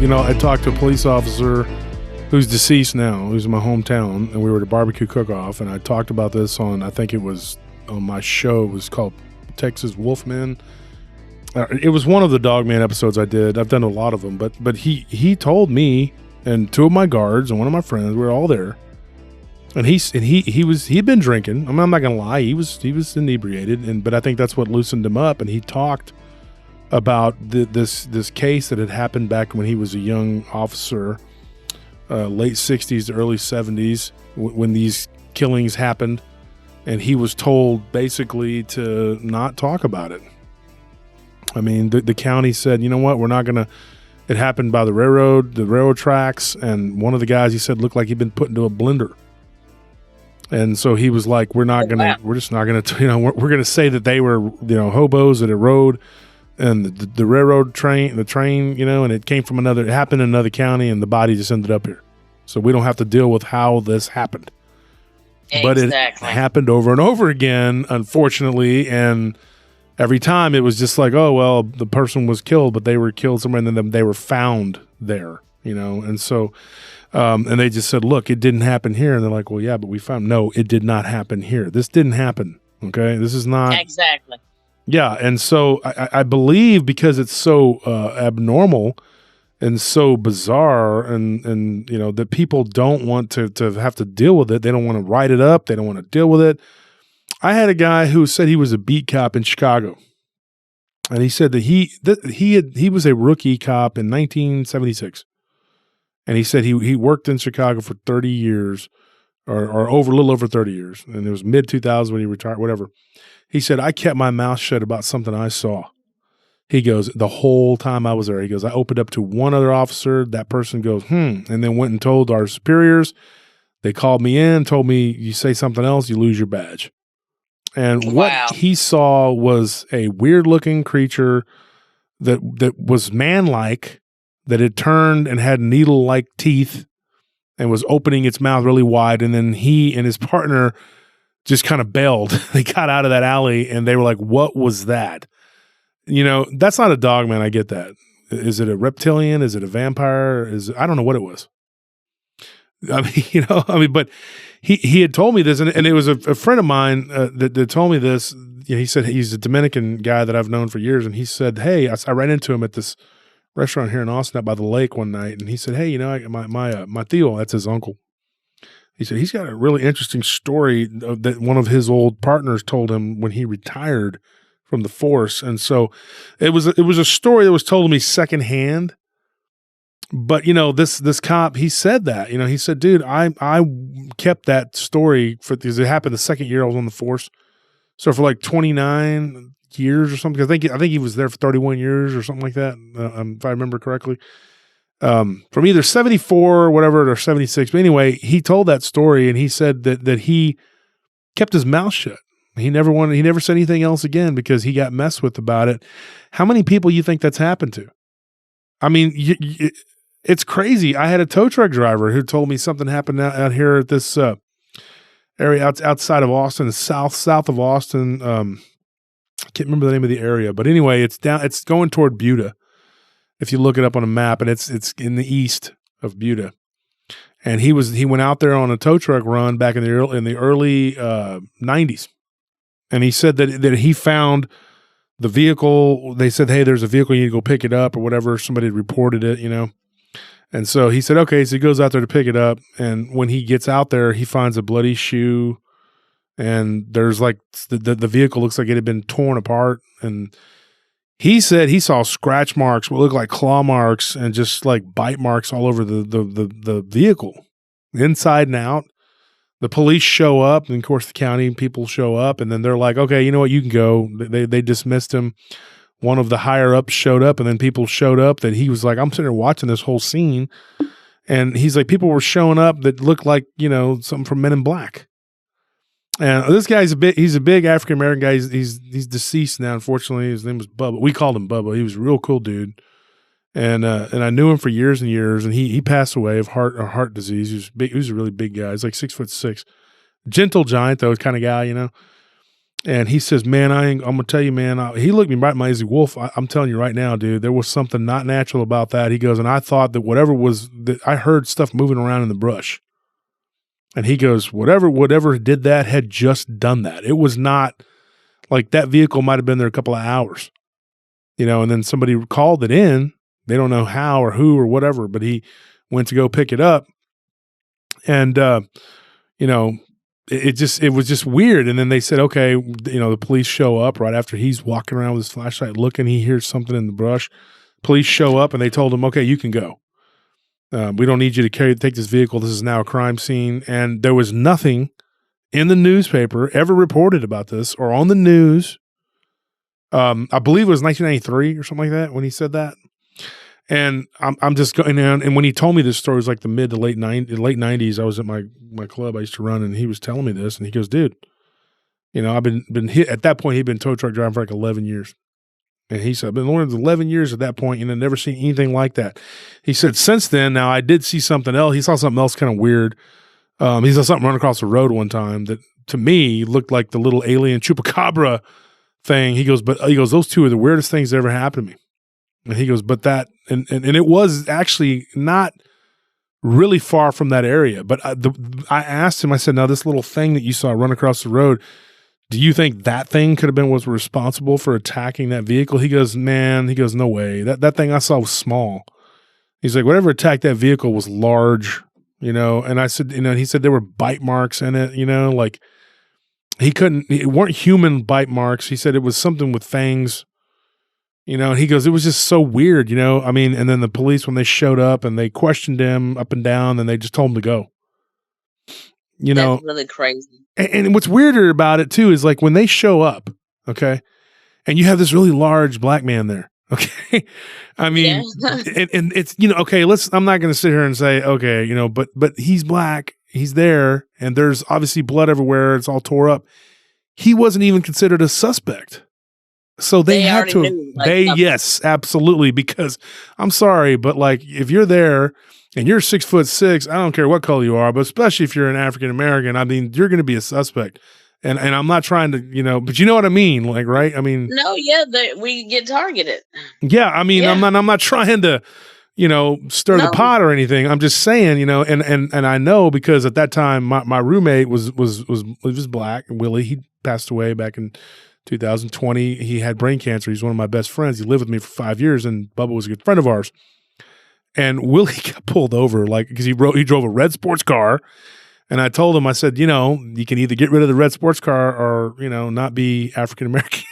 I talked to a police officer who's deceased now, who's in my hometown, and we were at a barbecue cook-off, and I talked about this on, I think it was on my show. It was called Texas Wolfman. It was one of the Dogman episodes I did. I've done a lot of them, but he told me and two of my guards and one of my friends, we were all there, and he'd been drinking. I mean, I'm not gonna lie, he was inebriated, but I think that's what loosened him up, and he talked about this case that had happened back when he was a young officer, late 60s to early 70s, when these killings happened, and he was told basically to not talk about it. I mean, the county said, you know what, we're not going to, it happened by the railroad tracks, and one of the guys, he said, looked like he'd been put into a blender. And so he was like, we're just not going to, we're going to say that they were, hobos that rode, and the railroad train, and it came from it happened in another county, and the body just ended up here. So we don't have to deal with how this happened. Exactly. But it happened over and over again, unfortunately, and every time it was just like, oh, well, the person was killed, but they were killed somewhere, and then they were found there, and so, and they just said, look, it didn't happen here. And they're like, well, yeah, but we found, no, it did not happen here. This didn't happen, okay? This is not. Exactly. Yeah, and so I believe because it's so abnormal and so bizarre, and that people don't want to have to deal with it. They don't want to write it up. They don't want to deal with it. I had a guy who said he was a beat cop in Chicago, and he said that he was a rookie cop in 1976, and he said he worked in Chicago for 30 years, or a little over 30 years, and it was mid 2000s when he retired, whatever. He said, I kept my mouth shut about something I saw. He goes, the whole time I was there, he goes, I opened up to one other officer. That person goes, and then went and told our superiors. They called me in, told me, you say something else, you lose your badge. And what he saw was a weird-looking creature that was man-like, that had turned and had needle-like teeth and was opening its mouth really wide. And then he and his partner just kind of bailed. They got out of that alley, and they were like, what was that? That's not a Dogman. I get that. Is it a reptilian? Is it a vampire? I don't know what it was. But he had told me this, and it was a friend of mine that told me this. He said he's a Dominican guy that I've known for years, and he said, hey, I ran into him at this restaurant here in Austin out by the lake one night, and he said, hey, my Theo, that's his uncle. He said he's got a really interesting story that one of his old partners told him when he retired from the force, and so it was a story that was told to me secondhand. But this cop, he said that, he said, dude, I kept that story because it happened the second year I was on the force, so for like 29 years or something. I think he was there for 31 years or something like that, if I remember correctly. From either 74 or whatever or 76. But anyway, he told that story, and he said that he kept his mouth shut. He never said anything else again because he got messed with about it. How many people you think that's happened to? I mean, it's crazy. I had a tow truck driver who told me something happened out here at this area outside of Austin, south of Austin. I can't remember the name of the area, but anyway, it's going toward Buda. If you look it up on a map, and it's in the east of Buda. And he went out there on a tow truck run back in the early 90s. And he said that he found the vehicle. They said, hey, there's a vehicle, you need to go pick it up or whatever. Somebody had reported it, And so he said, okay. So he goes out there to pick it up. And when he gets out there, he finds a bloody shoe. And there's like the vehicle looks like it had been torn apart. And he said he saw scratch marks, what looked like claw marks, and just like bite marks all over the vehicle, inside and out. The police show up, and of course the county people show up, and then they're like, okay, you know what, you can go. They dismissed him. One of the higher ups showed up, and then people showed up that he was like, I'm sitting there watching this whole scene, and he's like, people were showing up that looked like, something from Men in Black. And this guy's he's a big African-American guy. He's deceased now, unfortunately. His name was Bubba. We called him Bubba. He was a real cool dude. And I knew him for years and years, and he passed away of heart disease. He was big. He was a really big guy. He's like 6'6", gentle giant though, kind of guy, And he says, man, I'm going to tell you, man, he looked me right in my eyes. Wolf, I'm telling you right now, dude, there was something not natural about that. He goes, and I thought that whatever was, that I heard stuff moving around in the brush. And he goes, whatever did that had just done that. It was not like that vehicle might have been there a couple of hours, and then somebody called it in. They don't know how or who or whatever, but he went to go pick it up. And, it was just weird. And then they said, okay, the police show up right after he's walking around with his flashlight looking. He hears something in the brush. Police show up and they told him, okay, you can go. We don't need you to take this vehicle. This is now a crime scene. And there was nothing in the newspaper ever reported about this or on the news. I believe it was 1993 or something like that when he said that. And I'm just going down. And when he told me this story, it was like the mid to late 90s. I was at my club I used to run, and he was telling me this. And he goes, dude, I've been hit. At that point, he'd been tow truck driving for like 11 years. And he said, I've been learning 11 years at that point, never seen anything like that. He said, since then, now I did see something else. He saw something else kind of weird. He saw something run across the road one time that to me looked like the little alien chupacabra thing. He goes, those two are the weirdest things that ever happened to me. And he goes, but that, and it was actually not really far from that area. But I asked him, I said, now this little thing that you saw run across the road, do you think that thing could have been was responsible for attacking that vehicle? He goes, no way. That thing I saw was small. He's like, whatever attacked that vehicle was large, and I said, he said there were bite marks in it, like it weren't human bite marks. He said it was something with fangs. He goes, it was just so weird, and then the police, when they showed up and they questioned him up and down, and they just told him to go. That's really crazy. And what's weirder about it too is like when they show up, okay, and you have this really large black man there, okay. I mean, and it's okay. I'm not going to sit here and say okay, but he's black, he's there, and there's obviously blood everywhere. It's all tore up. He wasn't even considered a suspect. So they had to, yes, absolutely. Because I'm sorry, but like, if you're there and you're 6'6", I don't care what color you are, but especially if you're an African-American, I mean, you're going to be a suspect. And I'm not trying to, but you know what I mean? Like, right. I mean, no, yeah, we get targeted. Yeah. I mean, yeah. I'm not trying to, stir the pot or anything. I'm just saying, and I know because at that time my roommate was black, Willie. He passed away back in 2020. He had brain cancer. He's one of my best friends. He lived with me for 5 years, and Bubba was a good friend of ours. And Willie got pulled over, like, because he drove a red sports car. And I told him, I said, you can either get rid of the red sports car or, not be African-American,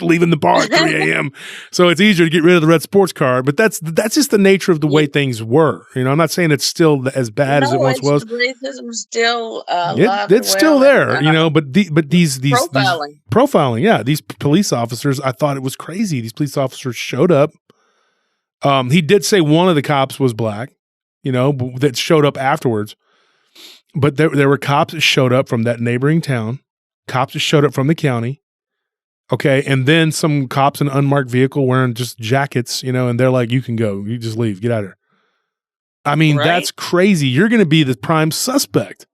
leaving the bar at 3 a.m. So it's easier to get rid of the red sports car. But that's just the nature of the way things were. I'm not saying it's still as bad as it once was. Racism is still it's still there, but these profiling, yeah. These police officers, I thought it was crazy. These police officers showed up. He did say one of the cops was black, that showed up afterwards. But there were cops that showed up from that neighboring town, cops that showed up from the county. Okay. And then some cops in an unmarked vehicle wearing just jackets, and they're like, you can go, you just leave, get out of here. I mean, right? That's crazy. You're going to be the prime suspect.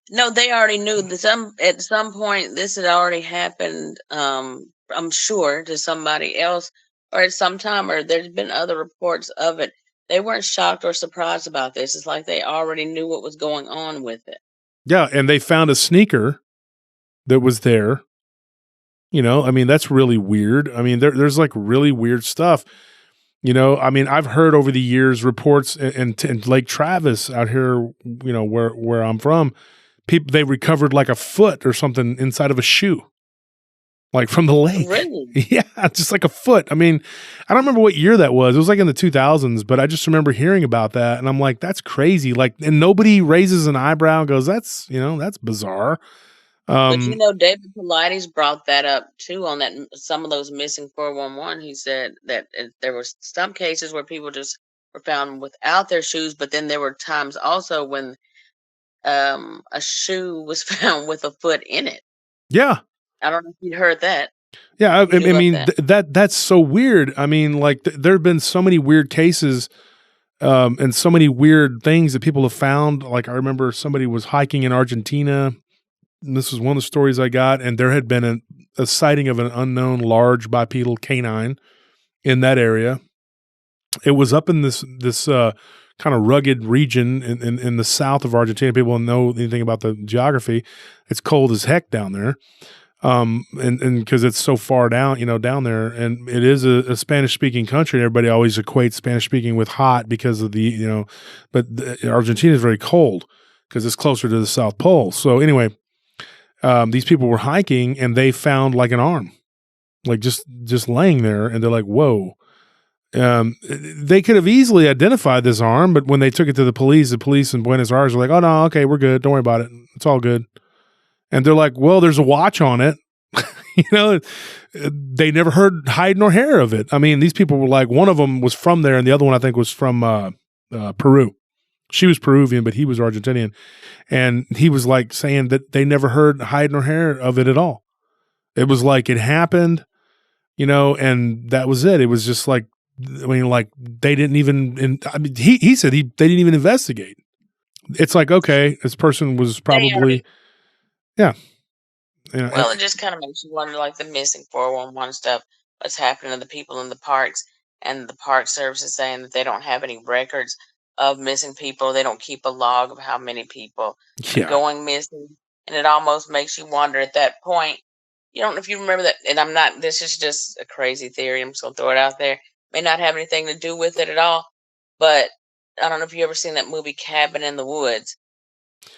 No, they already knew that at some point this had already happened. I'm sure to somebody else or at some time, or there's been other reports of it. They weren't shocked or surprised about this. It's like they already knew what was going on with it. Yeah. And they found a sneaker that was there. I mean, that's really weird. I mean, there's like really weird stuff. I mean, I've heard over the years reports in Lake Travis out here, where I'm from, they recovered like a foot or something inside of a shoe, like from the lake. Really? Yeah, just like a foot. I mean, I don't remember what year that was. It was like in the 2000s, but I just remember hearing about that, and I'm like, that's crazy. Like, and nobody raises an eyebrow and goes, that's bizarre. But David Paulides brought that up too on that some of those missing 411. He said that there were some cases where people just were found without their shoes, but then there were times also when a shoe was found with a foot in it. Yeah, I don't know if you heard that. Yeah, I mean that's so weird. I mean, like there have been so many weird cases. And so many weird things that people have found. Like I remember somebody was hiking in Argentina. this is one of the stories I got, and there had been a sighting of an unknown large bipedal canine in that area. It was up in this kind of rugged region in the south of Argentina. People don't know anything about the geography. It's cold as heck down there. And because it's so far down, down there, and it is a Spanish speaking country. And everybody always equates Spanish speaking with hot because of but Argentina is very cold because it's closer to the South Pole. So anyway, these people were hiking and they found like an arm, like just laying there, and they're like, whoa. They could have easily identified this arm, but when they took it to the police in Buenos Aires were like, oh no, okay, we're good. Don't worry about it. It's all good. And they're like, well, there's a watch on it. They never heard hide nor hair of it. I mean, these people were like, one of them was from there, and the other one I think was from Peru. She was Peruvian, but he was Argentinian. And he was like saying that they never heard hide nor hair of it at all. It was like it happened, and that was it. It was just like, they didn't even, he said they didn't even investigate. It's like, okay, this person was probably... Yeah. Well, it just kind of makes you wonder, like the missing 411 stuff, what's happening to the people in the parks, and the Park Service is saying that they don't have any records of missing people. They don't keep a log of how many people are going missing. And it almost makes you wonder at that point. You don't know if you remember that, and this is just a crazy theory. I'm just going to throw it out there. May not have anything to do with it at all, but I don't know if you ever seen that movie Cabin in the Woods.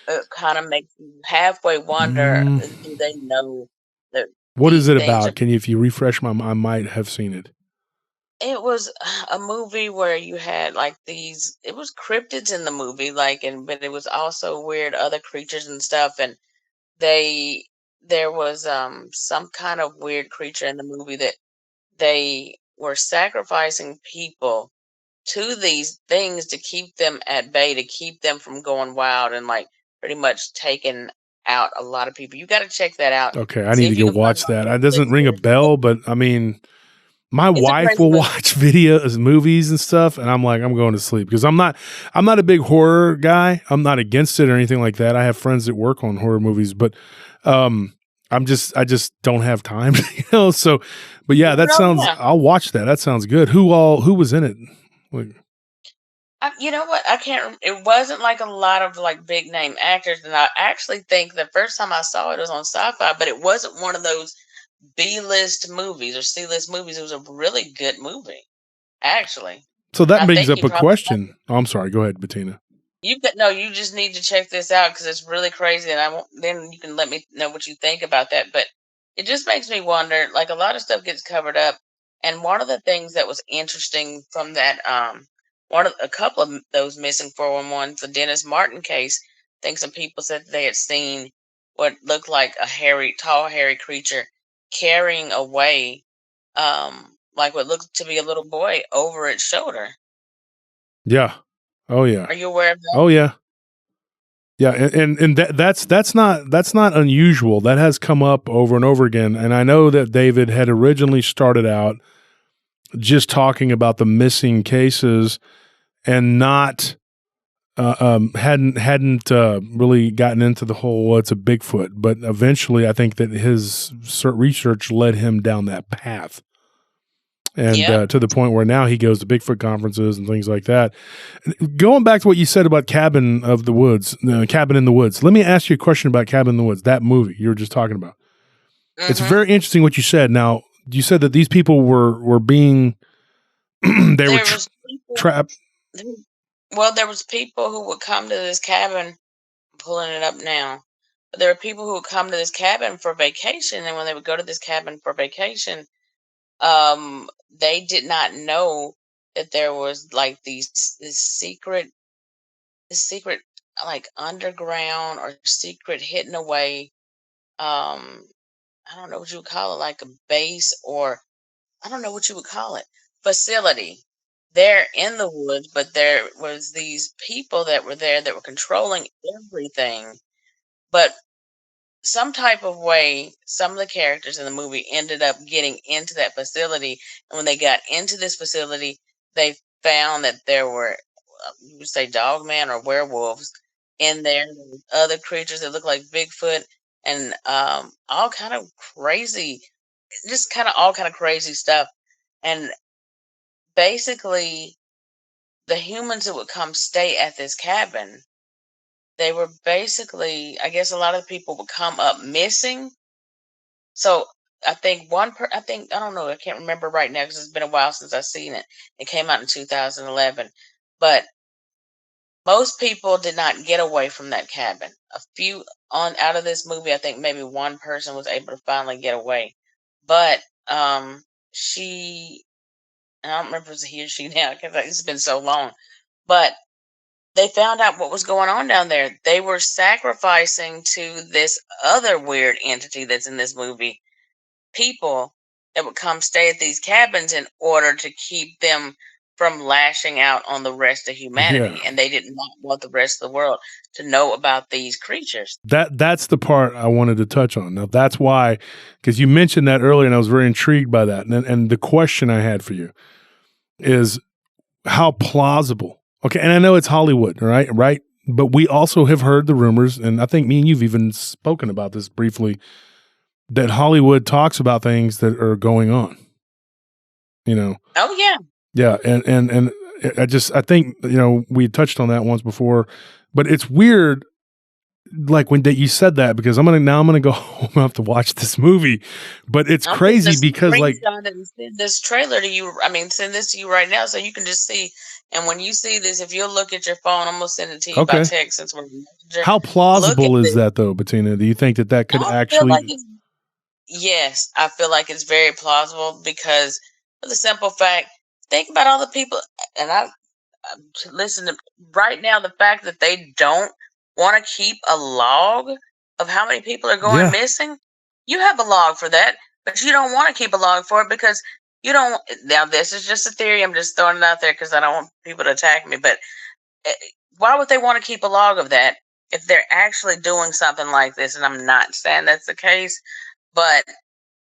It kind of makes you halfway wonder, do they know that? What is it about? If you refresh my mind, I might have seen it. It was a movie where you had like these, it was cryptids in the movie, but it was also weird other creatures and stuff. And there was some kind of weird creature in the movie that they were sacrificing people to these things to keep them at bay, to keep them from going wild and like pretty much taking out a lot of people. You got to check that out. Okay, I need to go watch that. It doesn't ring a bell, but I mean, my wife will watch videos, movies and stuff, and I'm like, I'm going to sleep because I'm not a big horror guy. I'm not against it or anything like that. I have friends that work on horror movies, but I just don't have time, So, but yeah, I'll watch that. That sounds good. Who was in it? You know what? I can't. It wasn't like a lot of like big name actors, and I actually think the first time I saw it was on Sci-Fi, but it wasn't one of those B-list movies or C-list movies. It was a really good movie, actually. So that brings up a question. Oh, I'm sorry. Go ahead, Bettina. You just need to check this out because it's really crazy, and then you can let me know what you think about that. But it just makes me wonder. Like a lot of stuff gets covered up, and one of the things that was interesting from that, a couple of those missing 411s, the Dennis Martin case. I think some people said they had seen what looked like a tall, hairy creature carrying away, like what looked to be a little boy over its shoulder. Yeah. Oh yeah. Are you aware of that? Oh yeah. Yeah, and that's not unusual. That has come up over and over again. And I know that David had originally started out just talking about the missing cases and not hadn't really gotten into the whole it's a Bigfoot. But eventually, I think that his research led him down that path. And to the point where now he goes to Bigfoot conferences and things like that. Going back to what you said about Cabin in the Woods, let me ask you a question about Cabin in the Woods, that movie you were just talking about. Mm-hmm. It's very interesting what you said. Now, you said that these people were being trapped. Well, there was people who would come to this cabin, I'm pulling it up now. But there were people who would come to this cabin for vacation, and when they would go to this cabin for vacation, they did not know that there was like this secret like underground or secret hidden away. I don't know what you would call it, like a base, or I don't know what you would call it, facility. They're in the woods, but there was these people that were there that were controlling everything. But some type of way, some of the characters in the movie ended up getting into that facility. And when they got into this facility, they found that there were, you would say, Dogman or werewolves in there. There was other creatures that looked like Bigfoot. and all kind of crazy, just kind of all kind of crazy stuff. And basically, the humans that would come stay at this cabin, they were basically, I guess, a lot of the people would come up missing. So I think I don't know, I can't remember right now because it's been a while since I've seen it. It came out in 2011, but most people did not get away from that cabin. A few on out of this movie, I think maybe one person was able to finally get away, but she, I don't remember if it's he or she now because it's been so long, but they found out what was going on down there. They were sacrificing to this other weird entity that's in this movie, people that would come stay at these cabins in order to keep them from lashing out on the rest of humanity. Yeah. And they did not want the rest of the world to know about these creatures. That's the part I wanted to touch on. Now, that's why, because you mentioned that earlier, and I was very intrigued by that. And the question I had for you is how plausible. Okay, and I know it's Hollywood, right? But we also have heard the rumors, and I think me and you've even spoken about this briefly, that Hollywood talks about things that are going on. You know? Oh yeah. Yeah, and I think, you know, we touched on that once before, but it's weird, like when you said that, because I'm gonna go home and have to watch this movie, but it's crazy because like send this trailer to you. I mean, send this to you right now so you can just see. And when you see this, if you'll look at your phone, I'm gonna send it to you by text since we're messenger. How plausible is that though, Bettina? Do you think that could actually? Yes, I feel like it's very plausible because of the simple fact. Think about all the people, and I listen to right now. The fact that they don't want to keep a log of how many people are going missing. You have a log for that, but you don't want to keep a log for it because you don't. Now, this is just a theory. I'm just throwing it out there because I don't want people to attack me. But why would they want to keep a log of that if they're actually doing something like this? And I'm not saying that's the case, but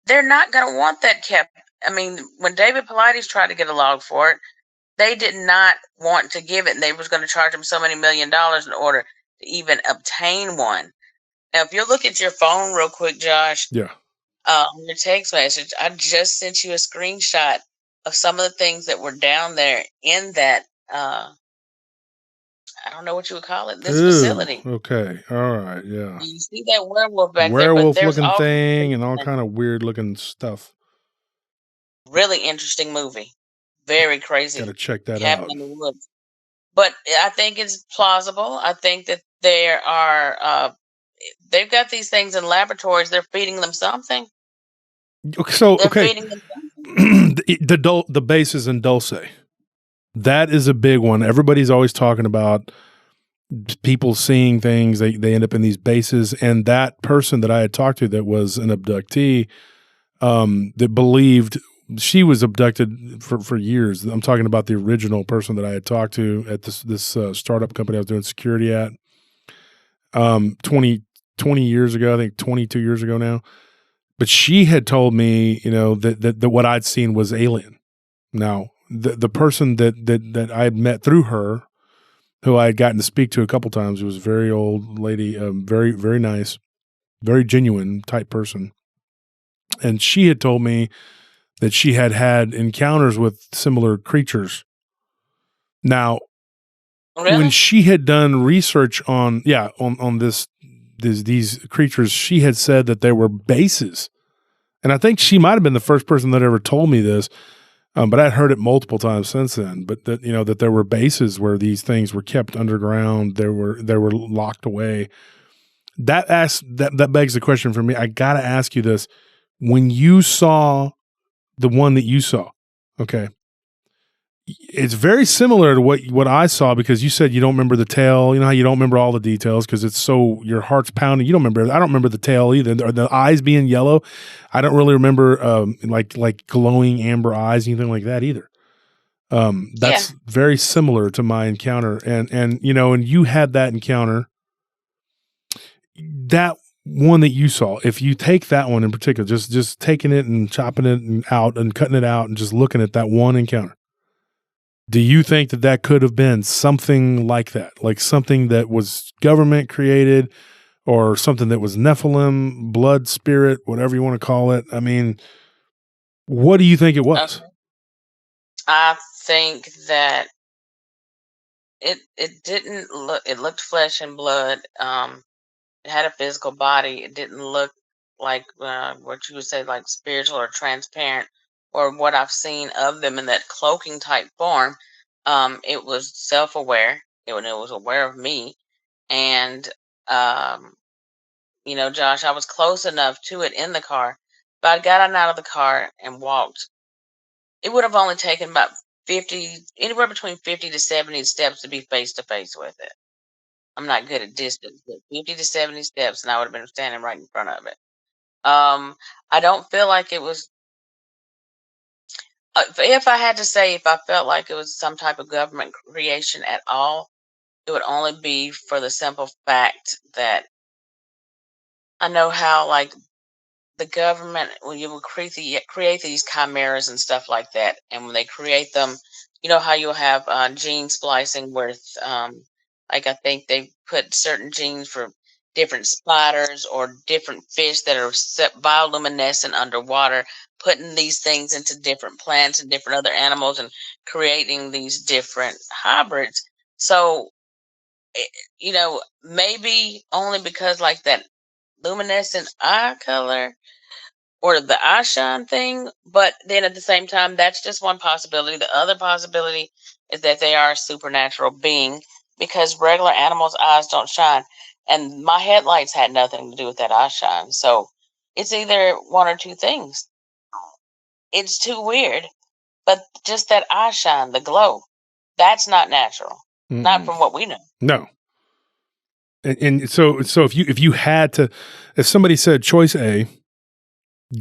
they're not going to want that kept. I mean, when David Paulides tried to get a log for it, they did not want to give it, and they was going to charge him so many $1 million in order to even obtain one. Now, if you look at your phone real quick, Josh, on your text message, I just sent you a screenshot of some of the things that were down there in that. I don't know what you would call it. This facility. Okay. All right. Yeah. You see that werewolf back there? Werewolf looking thing and all kind of weird looking stuff. Really interesting movie. Very crazy. Gotta check that Cabin out. in the woods. But I think it's plausible. I think that there are they've got these things in laboratories. They're feeding them something. So the bases in Dulce. That is a big one. Everybody's always talking about people seeing things. They end up in these bases, and that person that I had talked to that was an abductee, that believed she was abducted for years. I'm talking about the original person that I had talked to at this startup company I was doing security at 20 years ago, I think 22 years ago now. But she had told me, you know, that what I'd seen was alien. Now, the person that I had met through her, who I had gotten to speak to a couple times, was a very old lady, very, very nice, very genuine type person. And she had told me that she had encounters with similar creatures. Now, when she had done research on these creatures, she had said that there were bases. And I think she might have been the first person that ever told me this, but I'd heard it multiple times since then. But that, you know, that there were bases where these things were kept underground, they were locked away. That begs the question for me. I got to ask you this: when you saw the one that you saw, okay, it's very similar to what I saw, because you said you don't remember the tail. You know how you don't remember all the details because it's so, your heart's pounding. You don't remember. I don't remember the tail either. Or the eyes being yellow. I don't really remember like glowing amber eyes, anything like that either. That's very similar to my encounter, and you know, and you had that encounter. That one that you saw, if you take that one in particular, just taking it and chopping it out and cutting it out and just looking at that one encounter, do you think that could have been something like that, like something that was government created, or something that was Nephilim, blood, spirit, whatever you want to call it. I mean, what do you think it was? Okay. I think that it didn't look. It looked flesh and blood. It had a physical body. It didn't look like what you would say like spiritual or transparent, or what I've seen of them in that cloaking type form. It was self-aware. It was aware of me, and um, Josh, I was close enough to it in the car. If I'd gotten out of the car and walked, it would have only taken about 50, anywhere between 50 to 70 steps to be face to face with it. I'm not good at distance, but 50 to 70 steps, and I would have been standing right in front of it. I don't feel like it was. If I had to say, if I felt like it was some type of government creation at all, it would only be for the simple fact that I know how, like, the government, when you will create these chimeras and stuff like that, and when they create them, you know how you'll have gene splicing with, like, I think they put certain genes for different spiders or different fish that are bioluminescent underwater, putting these things into different plants and different other animals and creating these different hybrids. So, maybe only because like that luminescent eye color or the eye shine thing, but then at the same time, that's just one possibility. The other possibility is that they are a supernatural being, because regular animals' eyes don't shine. And my headlights had nothing to do with that eye shine. So it's either one or two things. It's too weird. But just that eye shine, the glow, that's not natural. Not from what we know. No. And so if you had to, if somebody said choice A,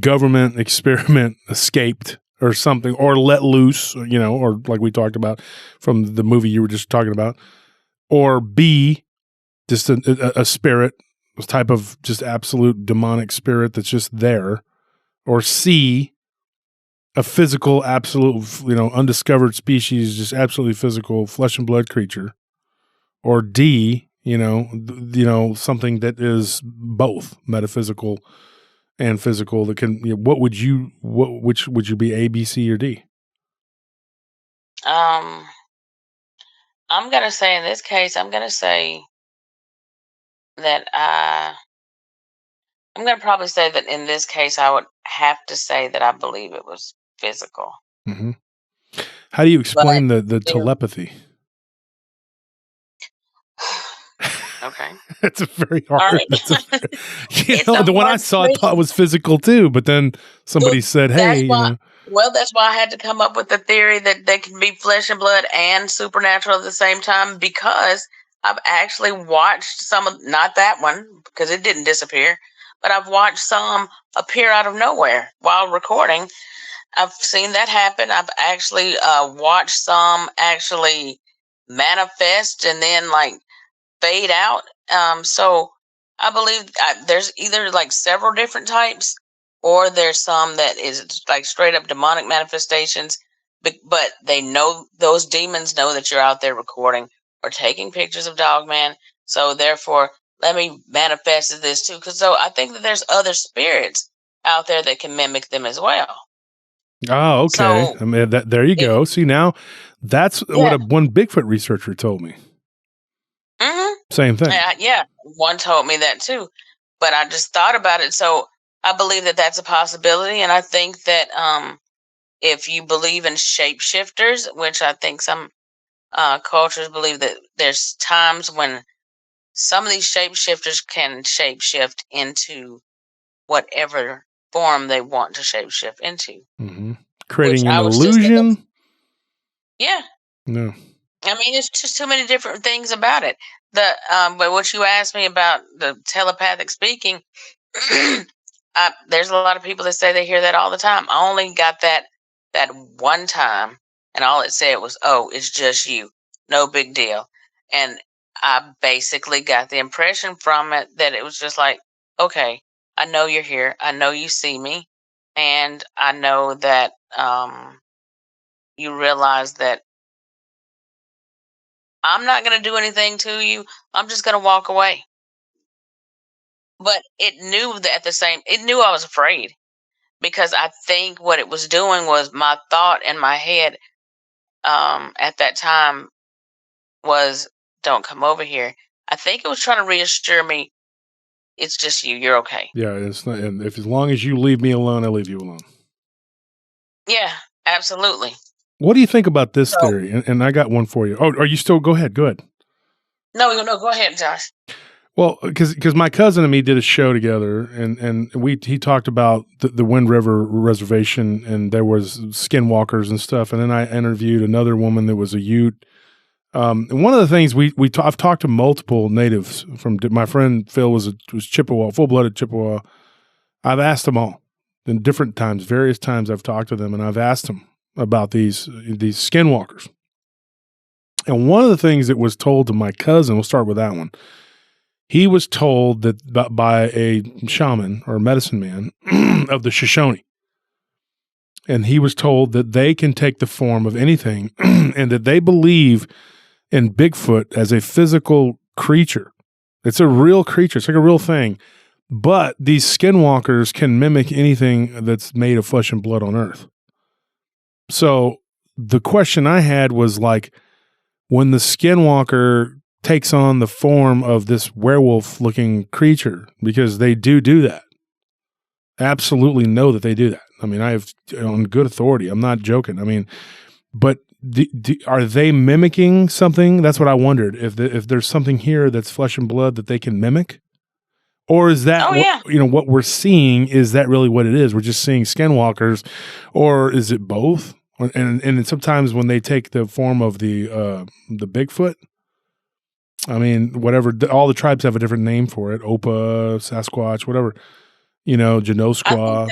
government experiment escaped or something, or let loose, or like we talked about from the movie you were just talking about, or B, just a spirit, a type of just absolute demonic spirit that's just there, or C, a physical, absolute, undiscovered species, just absolutely physical flesh and blood creature, or D, something that is both metaphysical and physical that can, which would you be, A, B, C, or D? I'm gonna say in this case, I'm gonna say that I'm gonna probably say that in this case, I would have to say that I believe it was physical. Mm-hmm. How do you But explain the telepathy? Okay. It's a very All hard. right. It's a The one I hard saw I question. thought was physical too, but then somebody said, That's "Hey, why. Well, that's why I had to come up with the theory that they can be flesh and blood and supernatural at the same time, because I've actually watched some of, not that one because it didn't disappear, but I've watched some appear out of nowhere while recording. I've seen that happen. I've actually watched some actually manifest and then like fade out. So I believe there's either like several different types, or there's some that is like straight up demonic manifestations. But they know, those demons know that you're out there recording or taking pictures of Dogman. So therefore, let me manifest this too. Because so I think that there's other spirits out there that can mimic them as well. oh, okay. So I mean, there you if go. See, now that's yeah, what one Bigfoot researcher told me. hmm Same thing. yeah, one told me that too, but I just thought about it. So I believe that that's a possibility, and I think that if you believe in shapeshifters, which I think some cultures believe that there's times when some of these shapeshifters can shapeshift into whatever form they want to shapeshift into, Mm-hmm. which Creating an I was just thinking, illusion. yeah. No. I mean, it's just too many different things about it. But what you asked me about the telepathic speaking, there's a lot of people that say they hear that all the time. I only got that one time, and all it said was, "Oh, it's just you, no big deal." And I basically got the impression from it that it was just like, "Okay, I know you're here. I know you see me, and I know that you realize that I'm not going to do anything to you. I'm just going to walk away." but it knew that it knew I was afraid, because I think what it was doing was my thought in my head at that time was, "Don't come over here." I think it was trying to reassure me, "It's just you. You're okay." Yeah, it's not, and if as long as you leave me alone, I leave you alone. Yeah, absolutely. What do you think about this So theory? And I got one for you. Oh, are you still? Go ahead. Go ahead. no, go ahead, Josh. Well, because my cousin and me did a show together, and he talked about the Wind River Reservation, and there was skinwalkers and stuff. And then I interviewed another woman that was a Ute. And one of the things I've talked to multiple natives. From my friend Phil was Chippewa, full blooded Chippewa. I've asked them all in different times, various times. I've talked to them, and I've asked them about these skinwalkers. And one of the things that was told to my cousin, we'll start with that one. He was told that by a shaman or medicine man of the Shoshone. And he was told that they can take the form of anything and that they believe in Bigfoot as a physical creature. It's a real creature. It's like a real thing. But these skinwalkers can mimic anything that's made of flesh and blood on Earth. So the question I had was like, when the skinwalker takes on the form of this werewolf-looking creature, because they do that. Absolutely know that they do that. I mean, I have on good authority. I'm not joking. I mean, but are they mimicking something? That's what I wondered. If there's something here that's flesh and blood that they can mimic, or is that what we're seeing? Is that really what it is? We're just seeing skinwalkers, or is it both? And sometimes when they take the form of the Bigfoot, I mean, whatever, all the tribes have a different name for it. Opa, Sasquatch, whatever, Janosqua.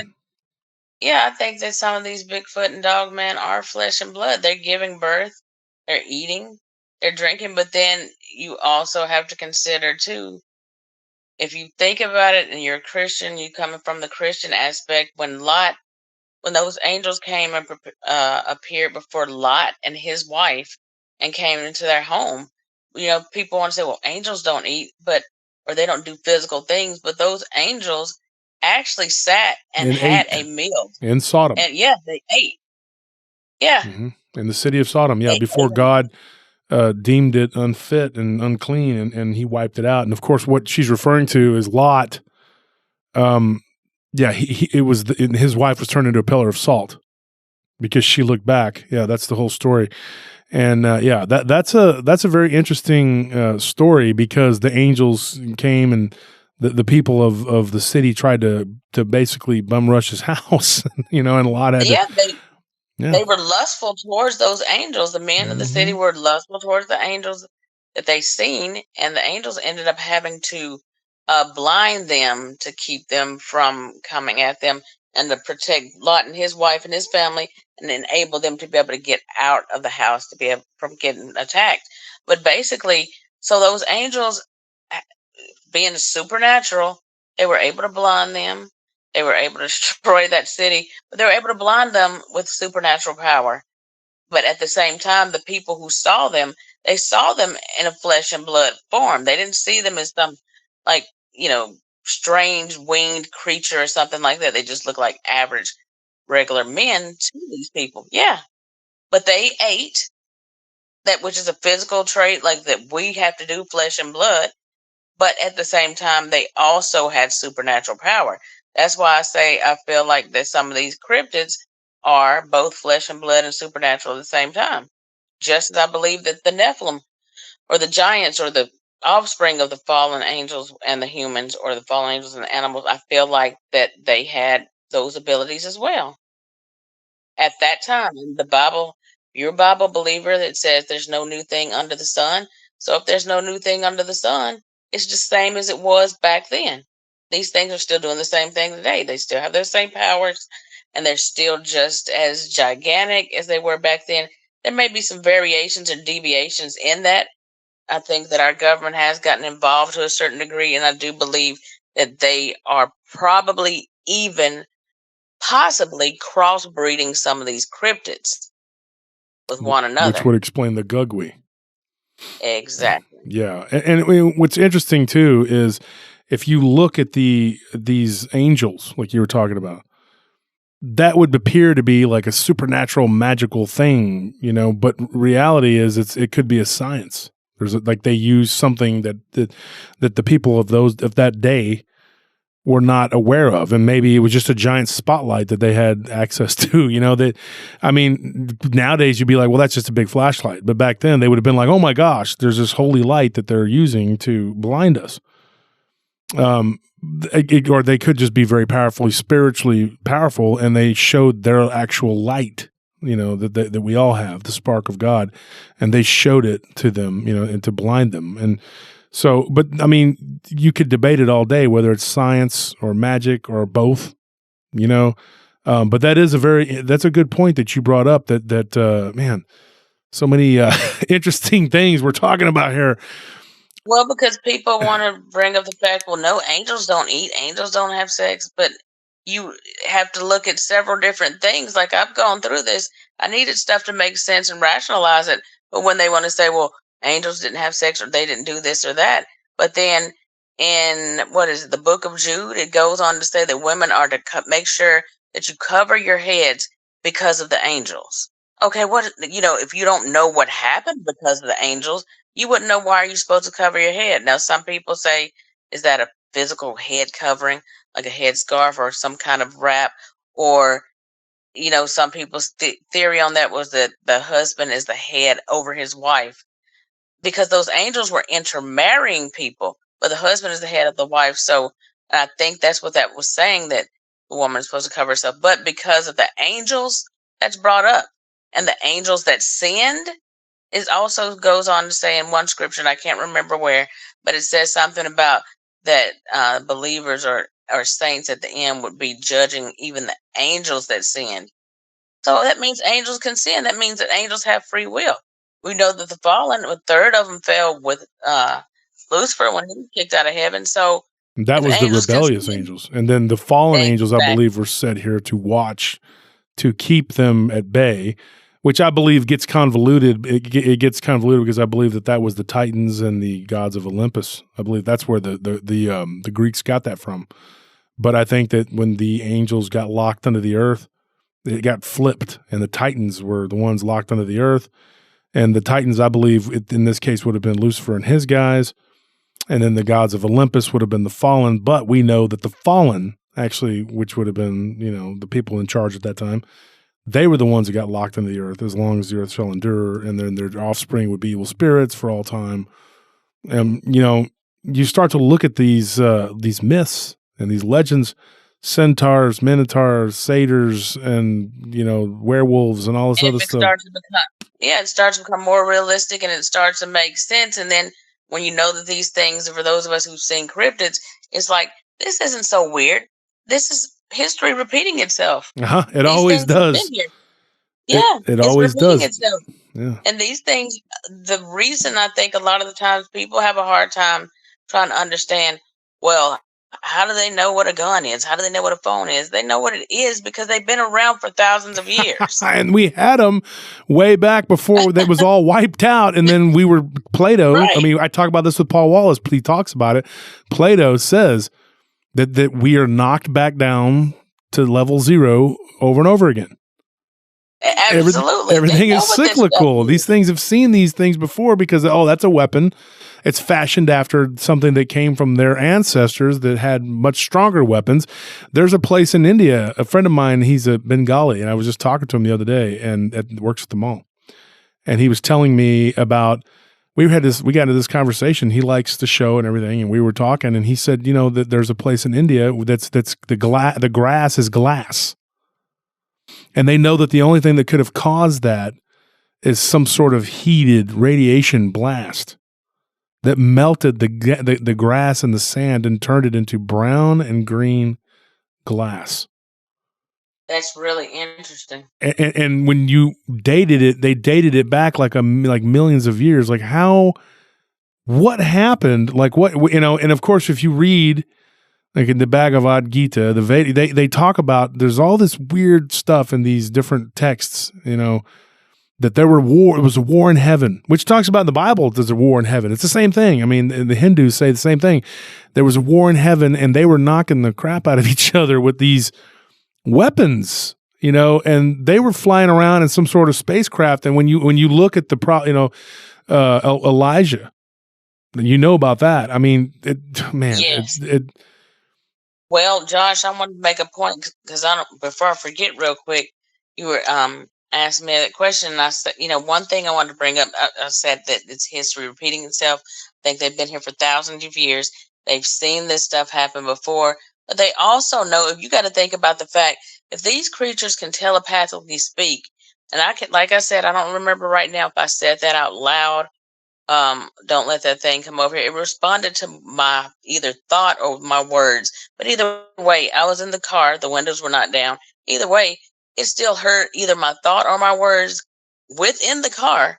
I think that some of these Bigfoot and Dogman are flesh and blood. They're giving birth, they're eating, they're drinking, but then you also have to consider too, if you think about it and you're a Christian, you coming from the Christian aspect, when those angels came and appeared before Lot and his wife and came into their home, people want to say, well, angels don't eat, or they don't do physical things, but those angels actually sat and had a meal in Sodom. And they ate. Yeah. Mm-hmm. In the city of Sodom. Yeah. Before God deemed it unfit and unclean, and he wiped it out. And of course, what she's referring to is Lot. His wife was turned into a pillar of salt because she looked back. Yeah. That's the whole story. And that's a very interesting story, because the angels came and the people of the city tried to basically bum rush his house, and a lot had they were lustful towards those angels. The men of the city were lustful towards the angels that they seen, and the angels ended up having to blind them to keep them from coming at them, and to protect Lot and his wife and his family, and enable them to be able to get out of the house to be able from getting attacked. But basically, so those angels, being supernatural, they were able to blind them. They were able to destroy that city, but they were able to blind them with supernatural power. But at the same time, the people who saw them, they saw them in a flesh and blood form. They didn't see them as some, like, strange winged creature or something like that. They just look like average, regular men to these people. Yeah. But they ate that, which is a physical trait, like that we have to do, flesh and blood. But at the same time, they also had supernatural power. That's why I say I feel like that some of these cryptids are both flesh and blood and supernatural at the same time. Just as I believe that the Nephilim, or the giants, or the offspring of the fallen angels and the humans, or the fallen angels and the animals, I feel like that they had those abilities as well at that time. In the Bible, you're a Bible believer that says there's no new thing under the sun. So if there's no new thing under the sun, it's just the same as it was back then. These things are still doing the same thing today. They still have their same powers, and they're still just as gigantic as they were back then. There may be some variations and deviations in that. I think that our government has gotten involved to a certain degree, and I do believe that they are probably even possibly crossbreeding some of these cryptids with one another. Which would explain the Gugwe. Exactly. Yeah. And what's interesting too is if you look at these angels, like you were talking about, that would appear to be like a supernatural, magical thing, you know. But reality is, it could be a science. Like they use something that the people of that day were not aware of, and maybe it was just a giant spotlight that they had access to. You know, nowadays you'd be like, well, that's just a big flashlight, but back then they would have been like, oh my gosh, there's this holy light that they're using to blind us. Or they could just be very powerfully, spiritually powerful, and they showed their actual light, you know, that we all have, the spark of God, and they showed it to them, you know, and to blind them. And so, but I mean, you could debate it all day, whether it's science or magic or both, you know. But that's a good point that you brought up. That man, so many interesting things we're talking about here. Well, because people want to bring up the fact, well, no, angels don't eat, angels don't have sex, but you have to look at several different things. Like I've gone through this, I needed stuff to make sense and rationalize it. But when they want to say, well, angels didn't have sex or they didn't do this or that, but then in the Book of Jude, it goes on to say that women are to make sure that you cover your heads because of the angels. Okay, if you don't know what happened because of the angels, you wouldn't know why are you supposed to cover your head. Now, some people say, is that a physical head covering, like a headscarf or some kind of wrap? Or, you know, some people's theory on that was that the husband is the head over his wife, because those angels were intermarrying people, but the husband is the head of the wife. So I think that's what that was saying, that the woman is supposed to cover herself. But because of the angels, that's brought up. And the angels that sinned, it also goes on to say in one scripture, and I can't remember where, but it says something about that believers or saints at the end would be judging even the angels that sinned. So that means angels can sin. That means that angels have free will. We know that the fallen, a third of them fell with Lucifer when he was kicked out of heaven. So that was the rebellious angels. And then the fallen angels, I believe, were set here to watch, to keep them at bay, which I believe gets convoluted. It gets convoluted because I believe that was the Titans and the gods of Olympus. I believe that's where the Greeks got that from. But I think that when the angels got locked under the earth, it got flipped, and the Titans were the ones locked under the earth. And the Titans, I believe, in this case, would have been Lucifer and his guys. And then the gods of Olympus would have been the fallen. But we know that the fallen, actually, which would have been, you know, the people in charge at that time, they were the ones that got locked into the earth as long as the earth shall endure, and then their offspring would be evil spirits for all time. And, you know, you start to look at these myths and these legends, centaurs, minotaurs, satyrs, and, you know, werewolves and all this other stuff. It starts to become more realistic, and it starts to make sense. And then when you know that these things, for those of us who've seen cryptids, it's like, this isn't so weird. This is history repeating itself. It always does. Yeah, it always does. Itself. Yeah. And these things, the reason I think a lot of the times people have a hard time trying to understand, well, how do they know what a gun is? How do they know what a phone is? They know what it is because they've been around for thousands of years. And we had them way back before that was all wiped out. And then we were Plato. Right. I mean, I talk about this with Paul Wallace. He talks about it. Plato says that we are knocked back down to level 0 over and over again. Absolutely. Everything is cyclical. These things have seen these things before because, that's a weapon. It's fashioned after something that came from their ancestors that had much stronger weapons. There's a place in India, a friend of mine, he's a Bengali, and I was just talking to him the other day, and works at the mall. And he was telling me about, we got into this conversation. He likes the show and everything, and we were talking, and he said, you know, that there's a place in India that's the grass is glass. And they know that the only thing that could have caused that is some sort of heated radiation blast that melted the grass and the sand and turned it into brown and green glass. That's really interesting. And when you dated it, they dated it back like millions of years. Like what happened? Like what, you know, and of course, if you read like in the Bhagavad Gita, they talk about, there's all this weird stuff in these different texts, you know, that there were war. It was a war in heaven, which talks about in the Bible. There's a war in heaven. It's the same thing. I mean, the Hindus say the same thing. There was a war in heaven, and they were knocking the crap out of each other with these weapons, and they were flying around in some sort of spacecraft. And when you look at Elijah, about that. I mean, Yes. Well, Josh, I want to make a point because before I forget real quick, you were asking me that question, and I said, one thing I wanted to bring up, I said that it's history repeating itself. I think they've been here for thousands of years. They've seen this stuff happen before, but they also know, if you got to think about the fact, if these creatures can telepathically speak, and like I said, I don't remember right now if I said that out loud. Don't let that thing come over here. It responded to my either thought or my words. But either way, I was in the car. The windows were not down. Either way, it still heard either my thought or my words within the car.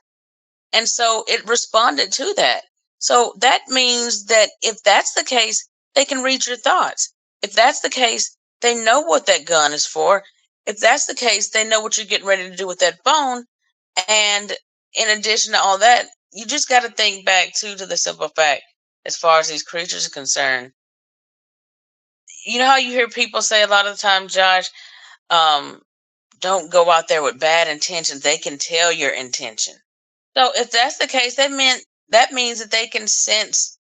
And so it responded to that. So that means that if that's the case, they can read your thoughts. If that's the case, they know what that gun is for. If that's the case, they know what you're getting ready to do with that phone. And in addition to all that, you just got to think back to the simple fact, as far as these creatures are concerned. You know how you hear people say a lot of the time, Josh, don't go out there with bad intentions. They can tell your intention. So if that's the case, that means that they can sense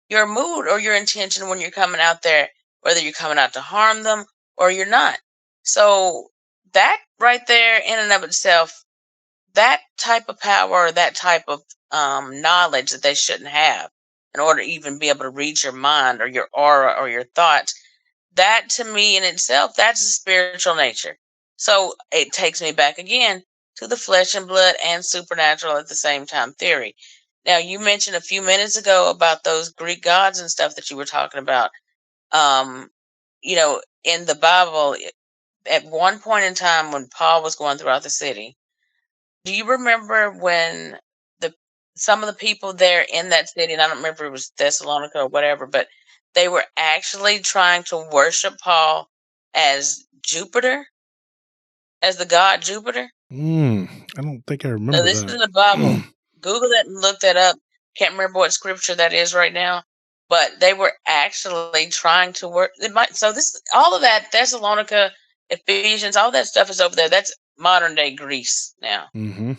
your mood or your intention when you're coming out there, whether you're coming out to harm them or you're not. So that right there in and of itself, that type of power or that type of knowledge that they shouldn't have in order to even be able to read your mind or your aura or your thoughts, that to me in itself, that's a spiritual nature. So it takes me back again to the flesh and blood and supernatural at the same time theory. Now, you mentioned a few minutes ago about those Greek gods and stuff that you were talking about. In the Bible, at one point in time when Paul was going throughout the city, do you remember when some of the people there in that city, and I don't remember if it was Thessalonica or whatever, but they were actually trying to worship Paul as Jupiter, as the god Jupiter? I don't think I remember So this is in the Bible. Google that and look that up. Can't remember what scripture that is right now, but they were actually trying to work. All of that, Thessalonica, Ephesians, all that stuff is over there. That's modern day Greece now. Mm-hmm.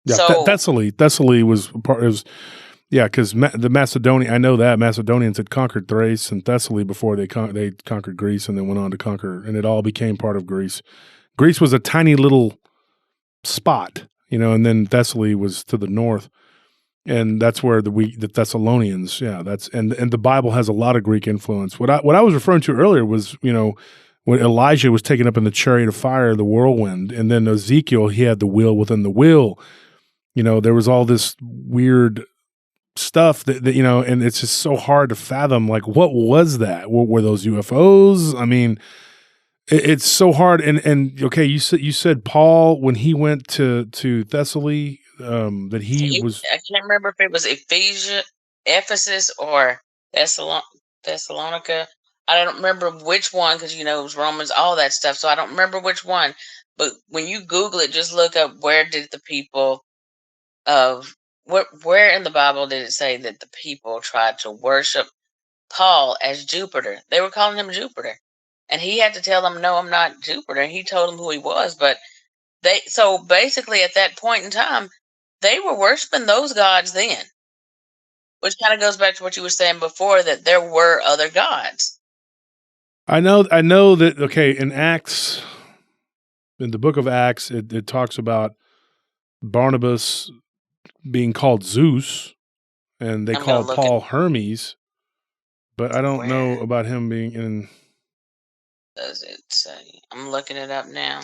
Yeah, so Thessaly was part of. Yeah, because the Macedonian, I know that Macedonians had conquered Thrace and Thessaly before they conquered Greece, and then went on to conquer, and it all became part of Greece. Greece was a tiny little spot, and then Thessaly was to the north, and that's where the Thessalonians. Yeah, and the Bible has a lot of Greek influence. What I was referring to earlier was when Elijah was taken up in the chariot of fire, the whirlwind, and then Ezekiel, he had the wheel within the wheel. There was all this weird stuff that and it's just so hard to fathom. Like, what was that? Were those UFOs? I mean, it's so hard. And okay, you said Paul, when he went to Thessaly, that he was. I can't remember if it was Ephesus or Thessalonica. I don't remember which one because it was Romans, all that stuff. So I don't remember which one. But when you Google it, just look up where did the people of where in the Bible did it say that the people tried to worship Paul as Jupiter? They were calling him Jupiter, and he had to tell them, "No, I'm not Jupiter." And he told them who he was. But so basically at that point in time, they were worshiping those gods then, which kind of goes back to what you were saying before, that there were other gods. I know that. Okay, in the book of Acts, it talks about Barnabas being called Zeus, and they called Paul Hermes, but I don't know about him being in. Does it say? I'm looking it up now.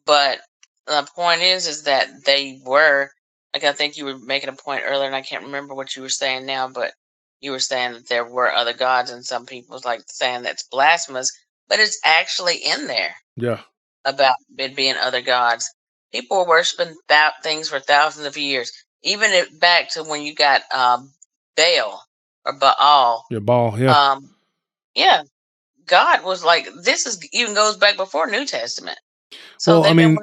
But the point is that they were, like, I think you were making a point earlier, and I can't remember what you were saying now, but you were saying that there were other gods, and some people was like saying that's blasphemous, but it's actually in there. Yeah. About it being other gods. People were worshiping things for thousands of years. Even back to when you got Baal or Baal. Yeah, Baal, yeah. Yeah. God was like, even goes back before New Testament. So well, I mean,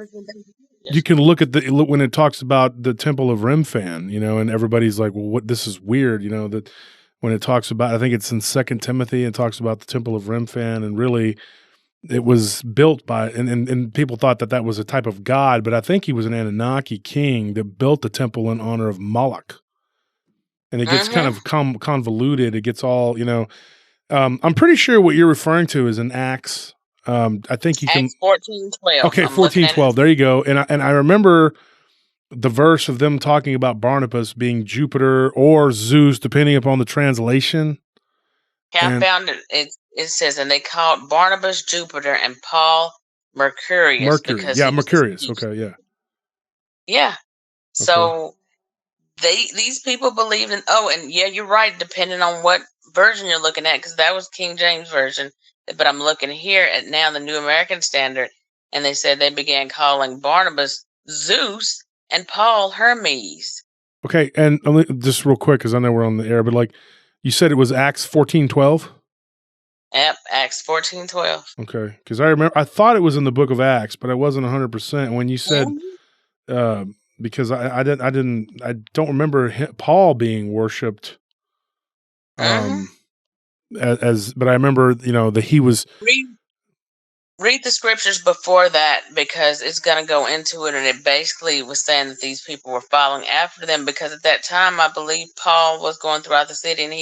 you can look at when it talks about the Temple of Remphan, and everybody's like, well, this is weird, that when it talks about, I think it's in 2 Timothy, it talks about the Temple of Remphan, and really it was built by, and people thought that was a type of god, but I think he was an Anunnaki king that built the temple in honor of Moloch. And it gets kind of convoluted. It gets all, I'm pretty sure what you're referring to is in Acts. I think you Acts 14:12. Okay, 14:12. There you go. And I remember the verse of them talking about Barnabas being Jupiter or Zeus, depending upon the translation. Yeah, I found it. It says, and they called Barnabas Jupiter and Paul Mercurius. Mercury. Yeah, Mercurius. Okay, yeah. Yeah. So these people believed in, and yeah, you're right, depending on what version you're looking at, because that was King James Version. But I'm looking here at now the New American Standard, and they said they began calling Barnabas Zeus and Paul Hermes. Okay, and just real quick, because I know we're on the air, but like you said, it was Acts 14:12. Yep, Acts 14:12. Okay, because I thought it was in the book of Acts, but I wasn't 100%. When you said, because I don't remember Paul being worshipped, but I remember that he was. Read the scriptures before that, because it's going to go into it, and it basically was saying that these people were following after them, because at that time I believe Paul was going throughout the city, and